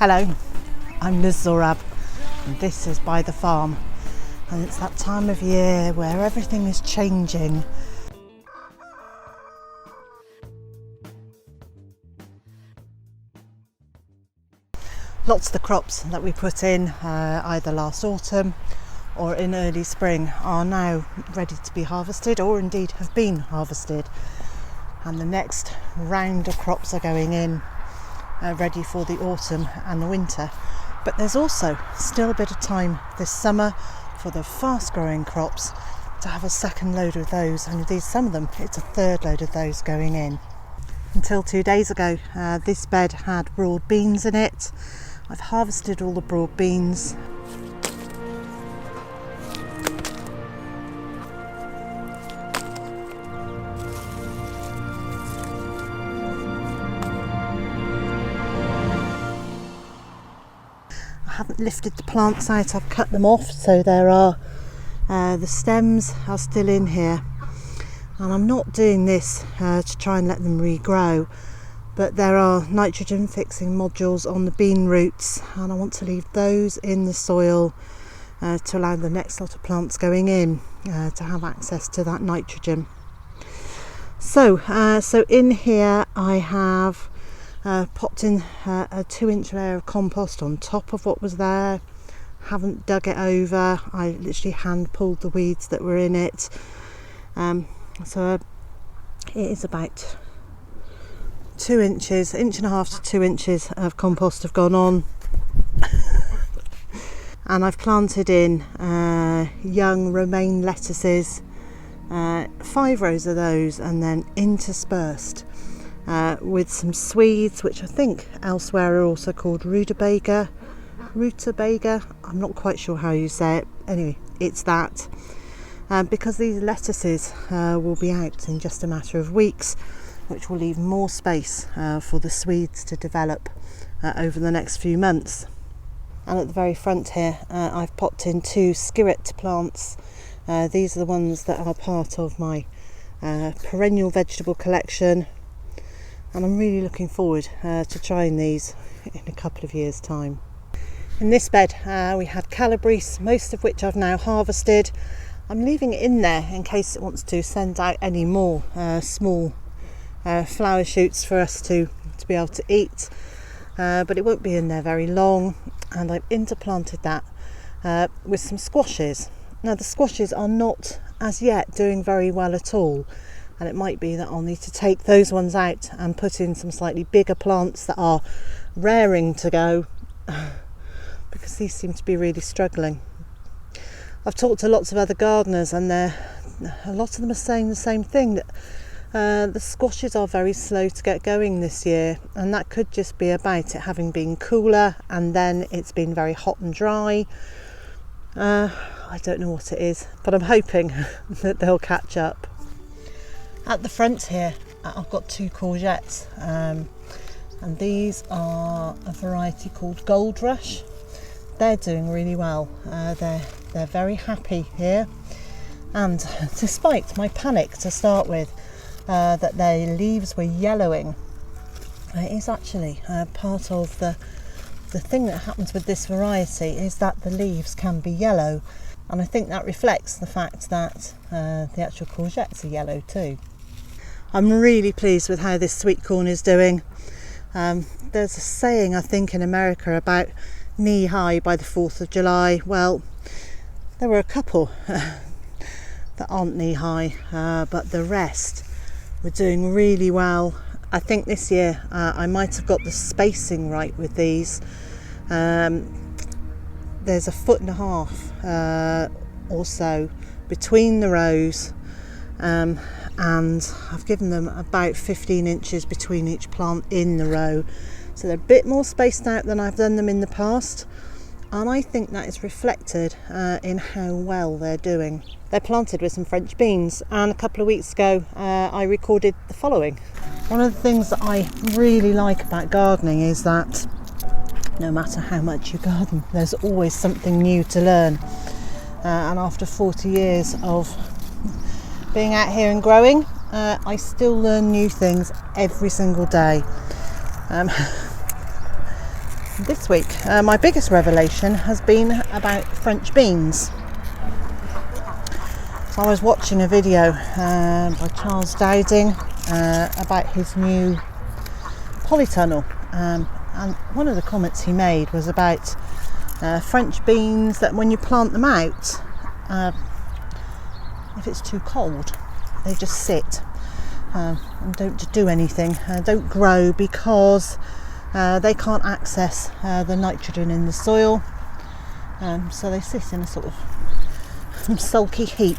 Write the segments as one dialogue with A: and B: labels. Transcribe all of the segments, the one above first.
A: Hello, I'm Liz Zorab and this is Byther Farm, and it's that time of year where everything is changing. Lots of the crops that we put in either last autumn or in early spring are now ready to be harvested, or indeed have been harvested, and the next round of crops are going in ready for the autumn and the winter. But there's also still a bit of time this summer for the fast growing crops to have a second load of those, and indeed some of them it's a third load of those going in. Until 2 days ago this bed had broad beans in it. I've harvested all the broad beans. I haven't lifted the plants out, I've cut them off, so there are the stems are still in here, and I'm not doing this to try and let them regrow, but there are nitrogen fixing modules on the bean roots, and I want to leave those in the soil to allow the next lot of plants going in to have access to that nitrogen. So in here I have popped in a 2-inch layer of compost on top of what was there. Haven't dug it over, I literally hand pulled the weeds that were in it. So it is about 2 inches, 1.5 to 2 inches of compost have gone on. And I've planted in young romaine lettuces, 5 rows of those, and then interspersed with some Swedes, which I think elsewhere are also called rutabaga. I'm not quite sure how you say it. Anyway, it's that. Because these lettuces will be out in just a matter of weeks, which will leave more space for the Swedes to develop over the next few months. And at the very front here I've popped in 2 skirret plants. These are the ones that are part of my perennial vegetable collection, and I'm really looking forward to trying these in a couple of years' time. In this bed we had calabrese, most of which I've now harvested. I'm leaving it in there in case it wants to send out any more small flower shoots for us to be able to eat, but it won't be in there very long. And I've interplanted that with some squashes. Now the squashes are not as yet doing very well at all, and it might be that I'll need to take those ones out and put in some slightly bigger plants that are raring to go because these seem to be really struggling. I've talked to lots of other gardeners, and a lot of them are saying the same thing, that the squashes are very slow to get going this year, and that could just be about it having been cooler and then it's been very hot and dry. I don't know what it is, but I'm hoping that they'll catch up. At the front here I've got 2 courgettes, and these are a variety called Gold Rush. They're doing really well. They're very happy here, and despite my panic to start with that their leaves were yellowing, it is actually part of the thing that happens with this variety is that the leaves can be yellow, and I think that reflects the fact that the actual courgettes are yellow too. I'm really pleased with how this sweet corn is doing. There's a saying I think in America about knee high by the 4th of July. Well, there were a couple that aren't knee high, but the rest were doing really well. I think this year I might have got the spacing right with these. There's 1.5 foot or so between the rows, and I've given them about 15 inches between each plant in the row, so they're a bit more spaced out than I've done them in the past, and I think that is reflected in how well they're doing. They're planted with some French beans, and a couple of weeks ago I recorded the following. One of the things that I really like about gardening is that no matter how much you garden, there's always something new to learn, and after 40 years of being out here and growing, I still learn new things every single day. this week my biggest revelation has been about French beans. So I was watching a video by Charles Dowding about his new polytunnel, and one of the comments he made was about French beans, that when you plant them out, if it's too cold, they just sit and don't do anything, don't grow, because they can't access the nitrogen in the soil, so they sit in a sort of sulky heap.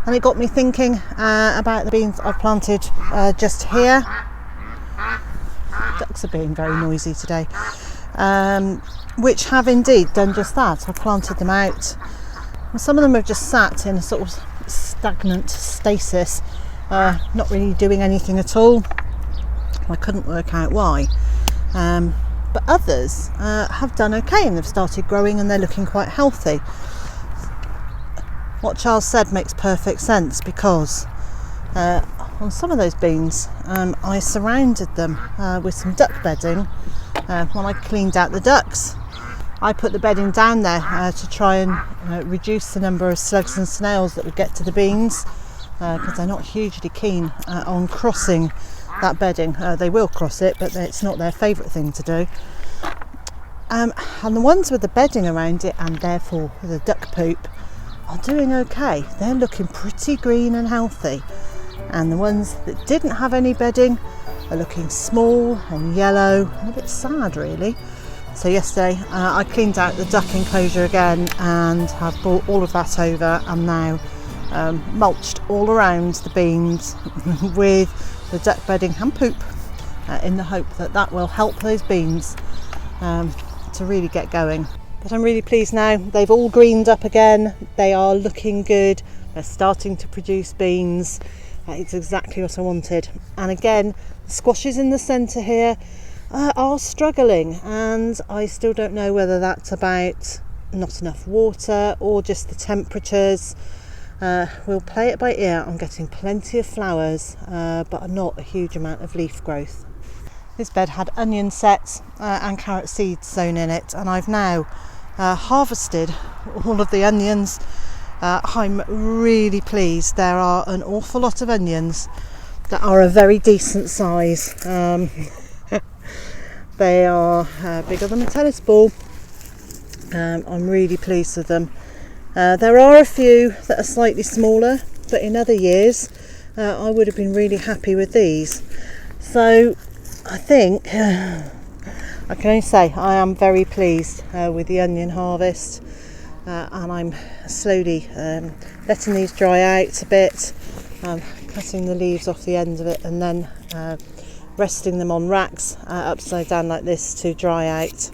A: And it got me thinking about the beans I've planted just here. Ducks are being very noisy today, which have indeed done just that. I planted them out. Some of them have just sat in a sort of stagnant stasis, not really doing anything at all. I couldn't work out why. But others have done okay, and they've started growing and they're looking quite healthy. What Charles said makes perfect sense, because on some of those beans I surrounded them with some duck bedding when I cleaned out the ducks. I put the bedding down there to try and reduce the number of slugs and snails that would get to the beans, because they're not hugely keen on crossing that bedding. They will cross it, but it's not their favourite thing to do. And the ones with the bedding around it, and therefore the duck poop, are doing okay. They're looking pretty green and healthy. And the ones that didn't have any bedding are looking small and yellow and a bit sad, really. So yesterday I cleaned out the duck enclosure again and have brought all of that over, and now mulched all around the beans with the duck bedding and poop, in the hope that that will help those beans to really get going. But I'm really pleased now. They've all greened up again. They are looking good. They're starting to produce beans. It's exactly what I wanted. And again, the squashes in the centre here are struggling, and I still don't know whether that's about not enough water or just the temperatures. We'll play it by ear. I'm getting plenty of flowers, but not a huge amount of leaf growth. This bed had onion sets and carrot seeds sown in it, and I've now harvested all of the onions. I'm really pleased. There are an awful lot of onions that are a very decent size. They are bigger than a tennis ball. I'm really pleased with them. There are a few that are slightly smaller, but in other years I would have been really happy with these. So I think I can only say I am very pleased with the onion harvest, and I'm slowly letting these dry out a bit, cutting the leaves off the end of it, and then resting them on racks upside down like this to dry out,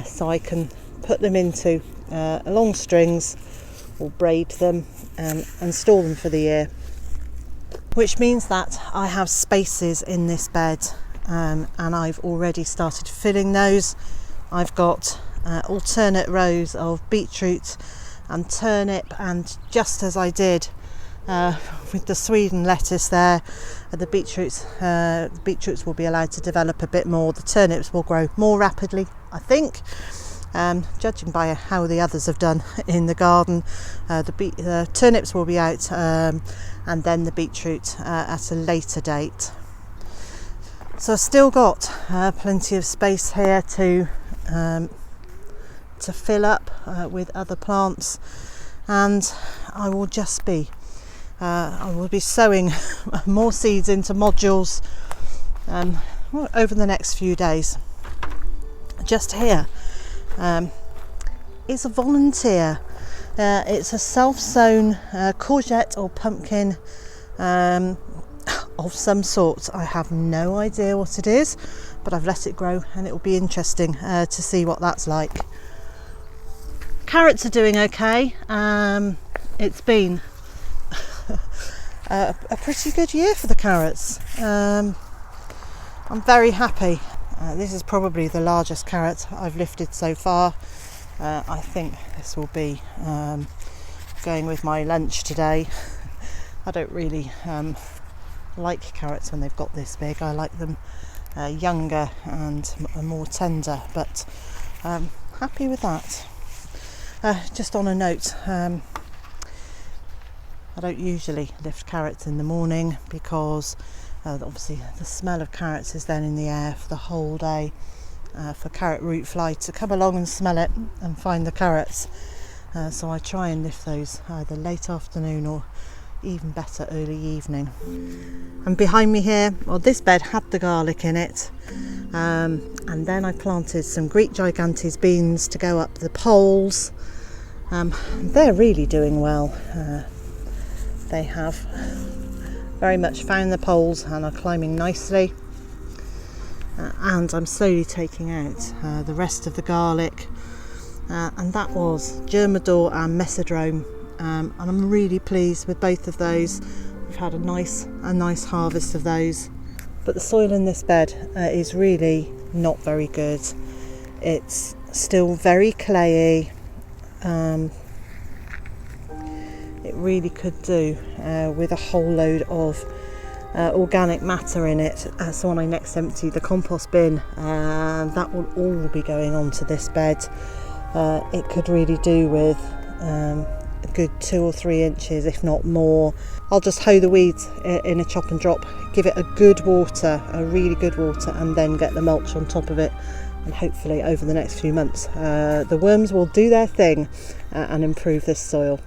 A: so I can put them into long strings or braid them and store them for the year, which means that I have spaces in this bed, and I've already started filling those. I've got alternate rows of beetroot and turnip, and just as I did with the Sweden lettuce there, the beetroots will be allowed to develop a bit more. The turnips will grow more rapidly, I think, judging by how the others have done in the garden. The turnips will be out, and then the beetroot at a later date. So I've still got plenty of space here to fill up with other plants, and I will be sowing more seeds into modules over the next few days. Just here is a volunteer. It's a self-sown courgette or pumpkin of some sort. I have no idea what it is, but I've let it grow, and it will be interesting to see what that's like. Carrots are doing okay. It's been a pretty good year for the carrots. I'm very happy. This is probably the largest carrot I've lifted so far. I think this will be going with my lunch today. I don't really like carrots when they've got this big. I like them younger and more tender, but happy with that. Just on a note, I don't usually lift carrots in the morning because obviously the smell of carrots is then in the air for the whole day, for carrot root fly to come along and smell it and find the carrots. So I try and lift those either late afternoon or even better early evening. And behind me here, well, this bed had the garlic in it, and then I planted some Greek gigantes beans to go up the poles. They're really doing well. They have very much found the poles and are climbing nicely, and I'm slowly taking out the rest of the garlic, and that was Germador and Mesodrome, and I'm really pleased with both of those. We've had a nice harvest of those, but the soil in this bed is really not very good. It's still very clayey. It really could do with a whole load of organic matter in it. So when I next empty the compost bin, that will all be going onto this bed. It could really do with a good 2 or 3 inches, if not more. I'll just hoe the weeds in a chop and drop, give it a good water, a really good water, and then get the mulch on top of it. And hopefully over the next few months the worms will do their thing and improve this soil.